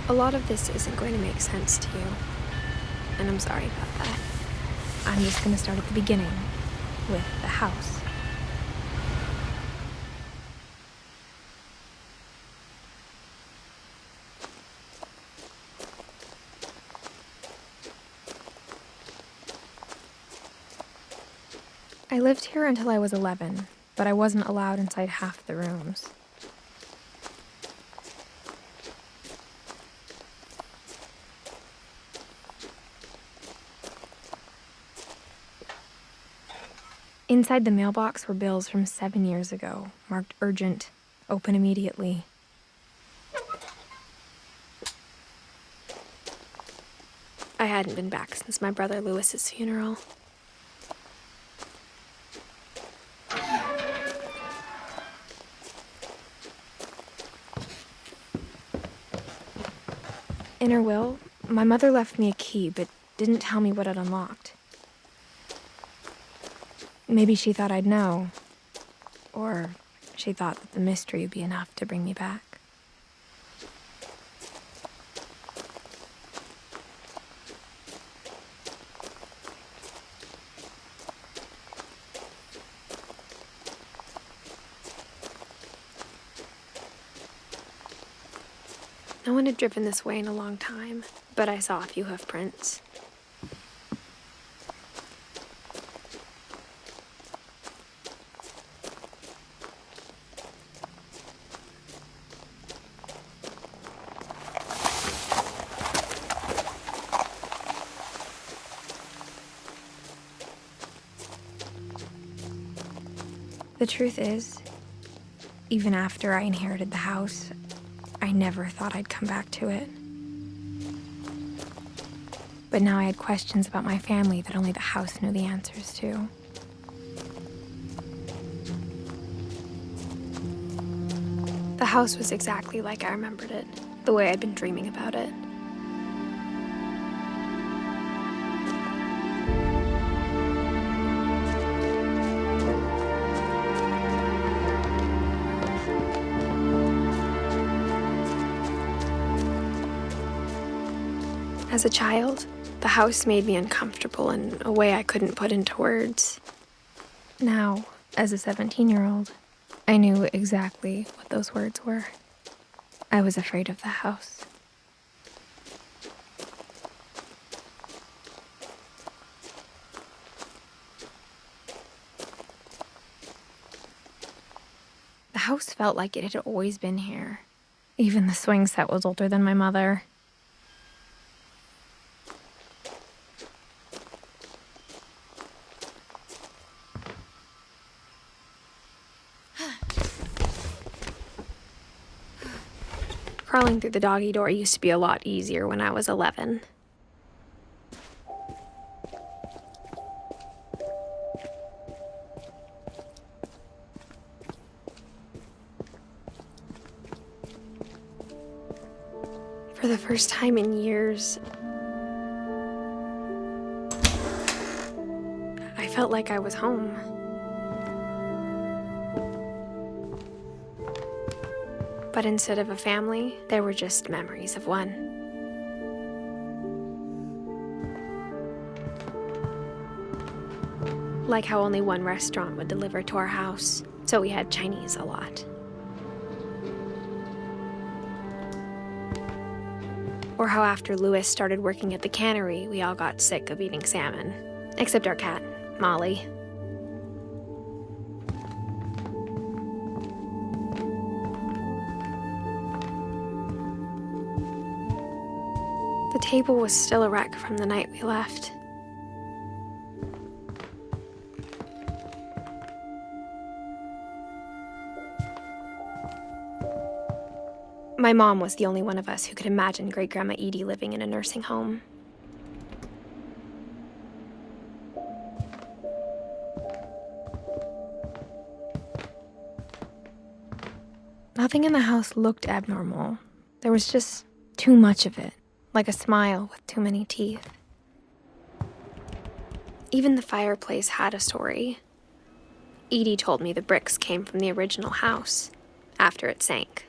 A lot of this isn't going to make sense to you, and I'm sorry about that. I'm just going to start at the beginning, with the house. I lived here until I was 11, but I wasn't allowed inside half the rooms. Inside the mailbox were bills from 7 years ago, marked urgent, open immediately. I hadn't been back since my brother Lewis's funeral. In her will, my mother left me a key, but didn't tell me what it unlocked. Maybe she thought I'd know, or she thought that the mystery would be enough to bring me back. No one had driven this way in a long time, but I saw a few hoof prints. The truth is, even after I inherited the house, I never thought I'd come back to it. But now I had questions about my family that only the house knew the answers to. The house was exactly like I remembered it, the way I'd been dreaming about it. As a child, the house made me uncomfortable in a way I couldn't put into words. Now, as a 17-year-old, I knew exactly what those words were. I was afraid of the house. The house felt like it had always been here. Even the swing set was older than my mother. Crawling through the doggy door used to be a lot easier when I was 11. For the first time in years, I felt like I was home. But instead of a family, there were just memories of one. Like how only one restaurant would deliver to our house, so we had Chinese a lot. Or how after Lewis started working at the cannery, we all got sick of eating salmon. Except our cat, Molly. The table was still a wreck from the night we left. My mom was the only one of us who could imagine Great-Grandma Edie living in a nursing home. Nothing in the house looked abnormal. There was just too much of it, like a smile with too many teeth. Even the fireplace had a story. Edie told me the bricks came from the original house, after it sank.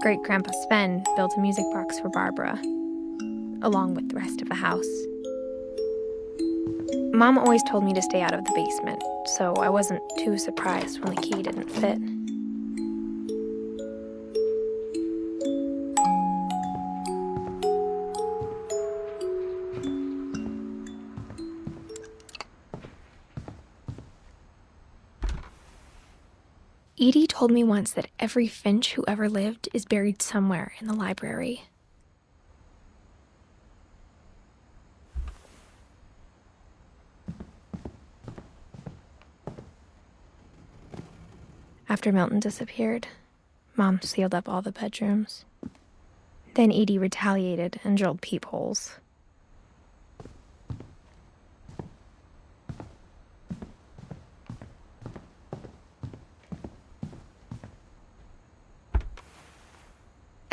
Great-Grandpa Sven built a music box for Barbara, along with the rest of the house. Mom always told me to stay out of the basement, so I wasn't too surprised when the key didn't fit. Edie told me once that every finch who ever lived is buried somewhere in the library. After Milton disappeared, Mom sealed up all the bedrooms. Then Edie retaliated and drilled peepholes.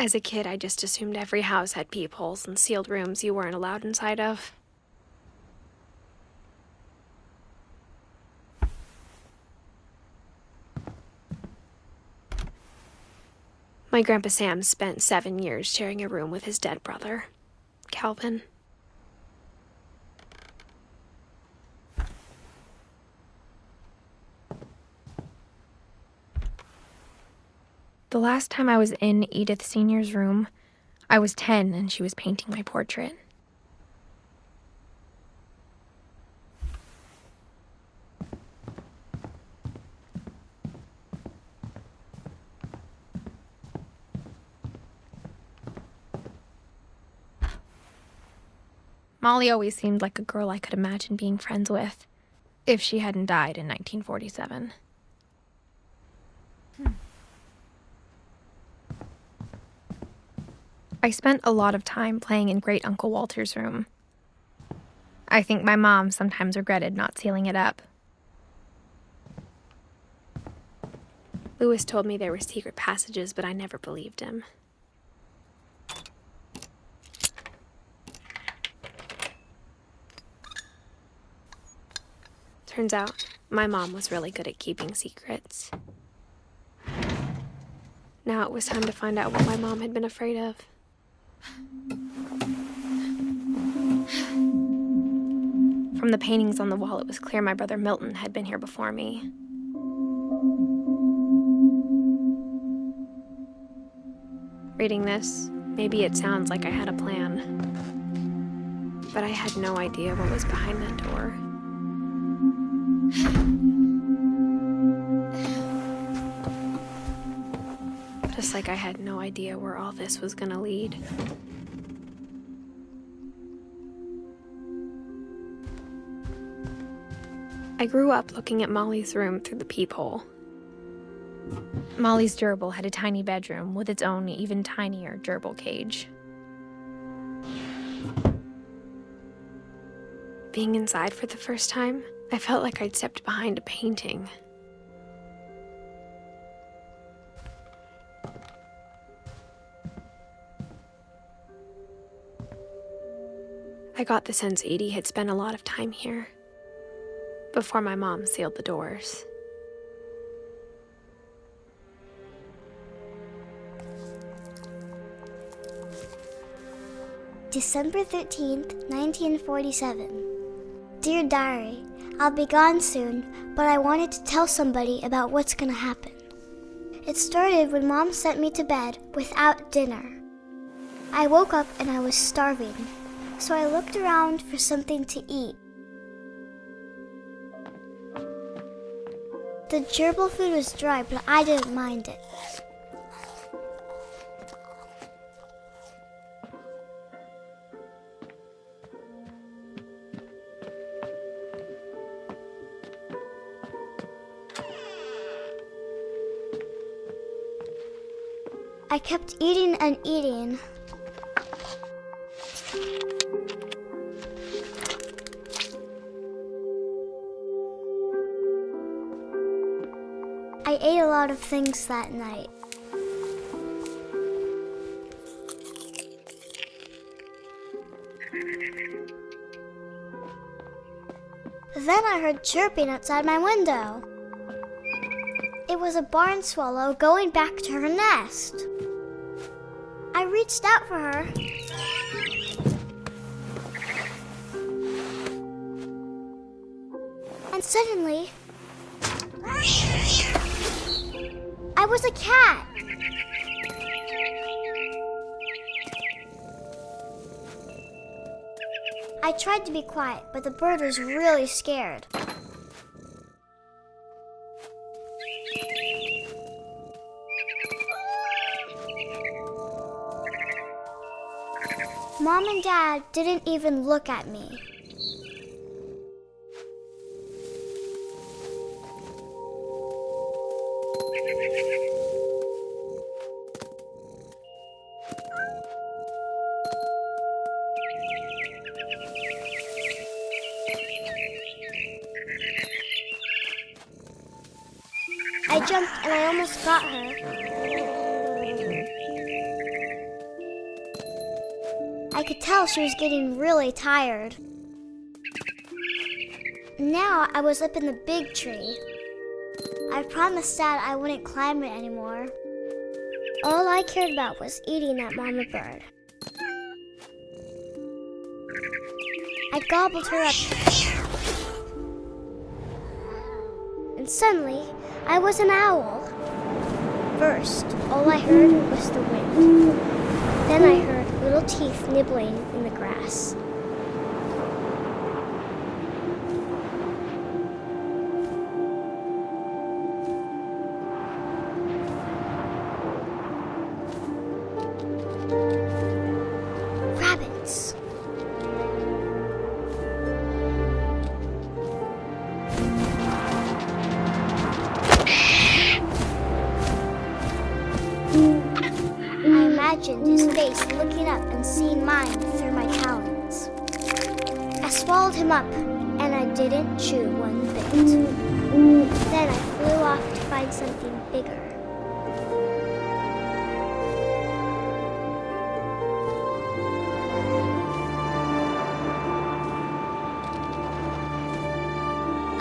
As a kid, I just assumed every house had peepholes and sealed rooms you weren't allowed inside of. My Grandpa Sam spent 7 years sharing a room with his dead brother, Calvin. The last time I was in Edith Sr.'s room, I was 10 and she was painting my portrait. Molly always seemed like a girl I could imagine being friends with, if she hadn't died in 1947. I spent a lot of time playing in Great Uncle Walter's room. I think my mom sometimes regretted not sealing it up. Lewis told me there were secret passages, but I never believed him. Turns out, my mom was really good at keeping secrets. Now it was time to find out what my mom had been afraid of. From the paintings on the wall, it was clear my brother Milton had been here before me. Reading this, maybe it sounds like I had a plan. But I had no idea what was behind that door. Just like I had no idea where all this was gonna lead. I grew up looking at Molly's room through the peephole. Molly's gerbil had a tiny bedroom with its own even tinier gerbil cage. Being inside for the first time, I felt like I'd stepped behind a painting. I got the sense Edie had spent a lot of time here, before my mom sealed the doors. December 13th, 1947. Dear Diary, I'll be gone soon, but I wanted to tell somebody about what's gonna happen. It started when Mom sent me to bed without dinner. I woke up and I was starving, so I looked around for something to eat. The gerbil food was dry, but I didn't mind it. I kept eating and eating. I ate a lot of things that night. Then I heard chirping outside my window. It was a barn swallow going back to her nest. I reached out for her. And suddenly, I was a cat. I tried to be quiet, but the bird was really scared. Mom and Dad didn't even look at me. I jumped and I almost got her. I could tell she was getting really tired. Now I was up in the big tree. I promised Dad I wouldn't climb it anymore. All I cared about was eating that mama bird. I gobbled her up. And suddenly, I was an owl. First, all I heard was the wind. Then I heard little teeth nibbling in the grass. Rabbits. I imagined his face looking up and seeing mine through my talons. I swallowed him up, and I didn't chew one bit. Then I flew off to find something bigger.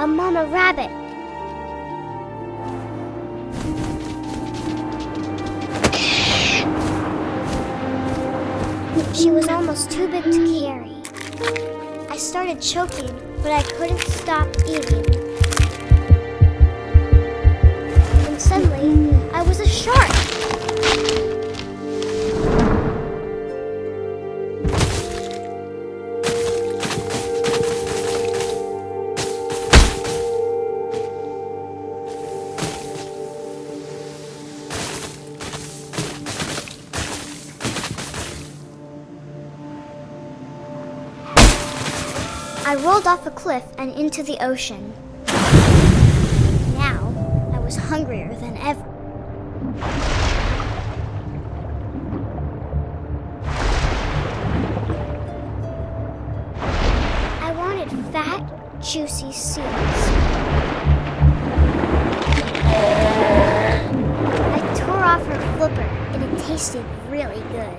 A mama rabbit. She was almost too big to carry. I started choking, but I couldn't stop eating. And suddenly, I was a shark. I rolled off a cliff and into the ocean. Now, I was hungrier than ever. I wanted fat, juicy seals. I tore off her flipper, and it tasted really good.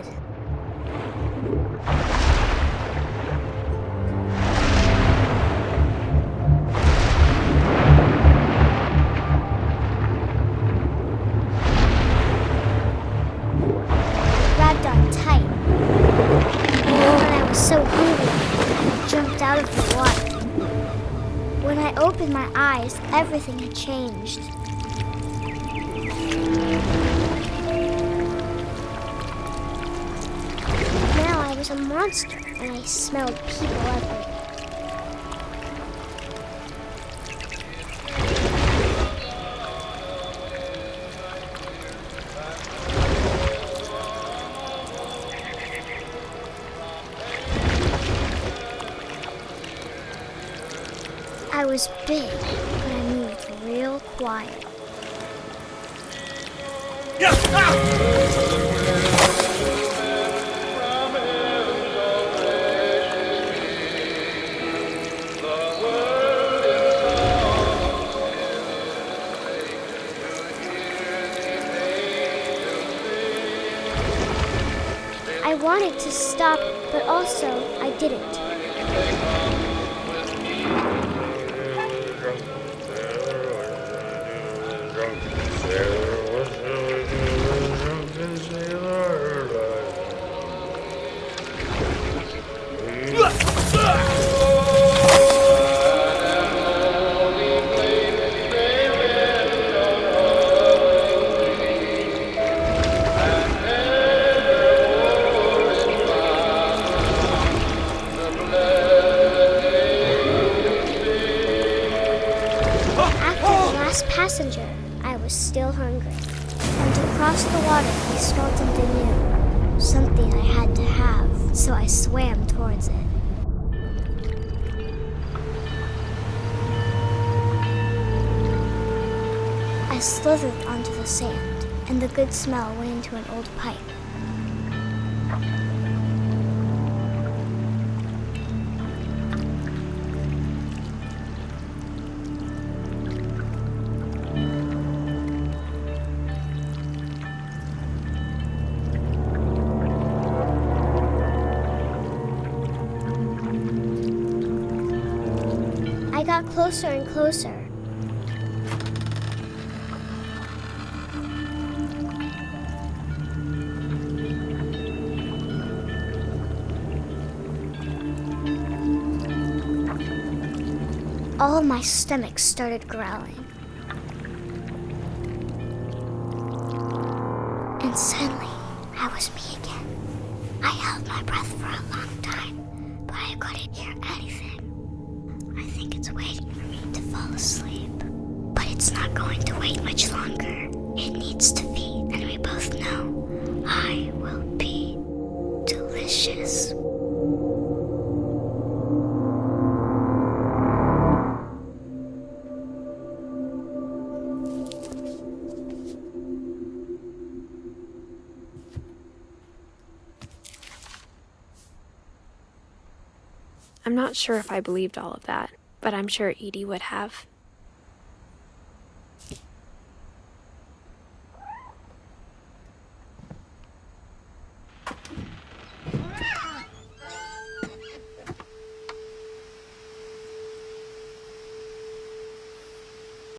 So hungry, I jumped out of the water. When I opened my eyes, everything had changed. Now I was a monster, and I smelled people everywhere. I was big, but I moved real quiet. I wanted to stop, but also I didn't. Passenger, I was still hungry. And to cross the water, I smelled something new. Something I had to have, so I swam towards it. I slithered onto the sand, and the good smell went into an old pipe. I got closer and closer. All my stomach started growling. And suddenly, I was me again. I held my breath for a long time, but I couldn't hear anything. I think it's waiting for me to fall asleep. But it's not going to wait much longer. It needs to feed, and we both know I will be delicious. I'm not sure if I believed all of that, but I'm sure Edie would have.